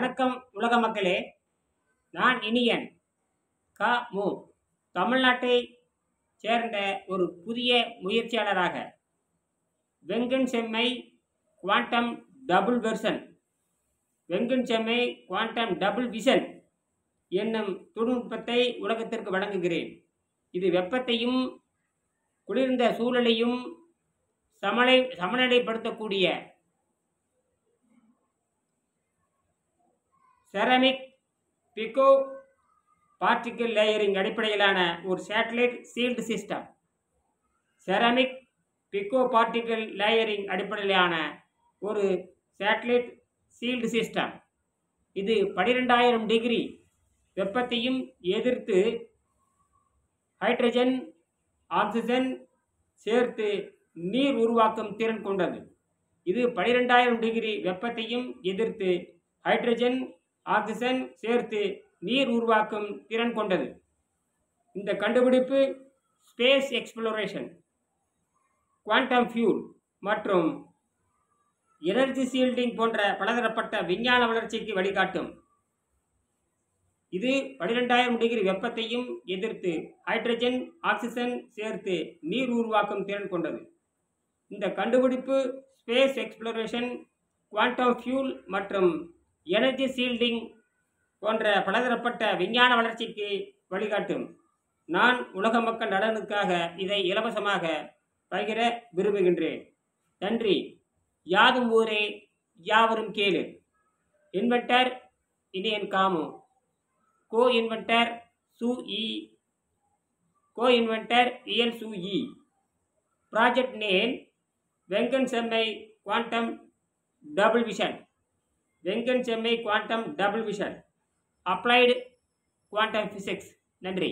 வணக்கம் உலக மக்களே. நான் இனியன் மு. தமிழ்நாட்டை சேர்ந்த ஒரு புதிய முயற்சியாளராக வெங்கன் செம்மை குவாண்டம் டபுள் வெர்சன் வெங்கன் செம்மை குவாண்டம் டபுள் விஷன் என்னும் தொழில்நுட்பத்தை உலகத்திற்கு வழங்குகிறேன். இது வெப்பத்தையும் குளிர்ந்த சூழலையும் சமநிலைப்படுத்தக்கூடிய செராமிக் பிகோ பார்ட்டிகிள் லேயரிங் அடிப்படையிலான ஒரு satellite sealed system. Ceramic pico particle layering அடிப்படையிலான ஒரு சேட்டலைட் சீல்டு சிஸ்டம். இது 12,000 டிகிரி வெப்பத்தையும் எதிர்த்து ஹைட்ரஜன் ஆக்சிஜன் சேர்த்து நீர் உருவாக்கும் திறன் கொண்டது. இது 12,000 டிகிரி வெப்பத்தையும் எதிர்த்து ஹைட்ரஜன் ஆக்சிஜன் சேர்த்து நீர் உருவாக்கும் திறன் கொண்டது. இந்த கண்டுபிடிப்பு ஸ்பேஸ் எக்ஸ்ப்ளோரேஷன், குவாண்டம் ஃபியூல் மற்றும் எனர்ஜி ஷீல்டிங் போன்ற பலதரப்பட்ட விஞ்ஞான வளர்ச்சிக்கு வழிகாட்டும். இது 12,000 டிகிரி வெப்பத்தையும் எதிர்த்து ஹைட்ரஜன் ஆக்சிஜன் சேர்த்து நீர் உருவாக்கும் திறன் கொண்டது. இந்த கண்டுபிடிப்பு ஸ்பேஸ் எக்ஸ்ப்ளோரேஷன், குவாண்டம் ஃபியூல் மற்றும் எனர்ஜி ஷீல்டிங் போன்ற பலதரப்பட்ட விஞ்ஞான வளர்ச்சிக்கு வழிகாட்டும். நான் உலக மக்கள் நலனுக்காக இதை இலவசமாக பகிர விரும்புகின்றேன். நன்றி. யாதும் ஊரே யாவரும் கேளு. இன்வென்டர் இனியன் காமு. கோ இன்வென்டர் இயல் சூஇ. ப்ராஜெக்ட் நேம் வெங்கன் செம்மை குவாண்டம் டபுள் விஷன். வெங்கன் செம்மை quantum double vision. Applied quantum physics. நன்றி.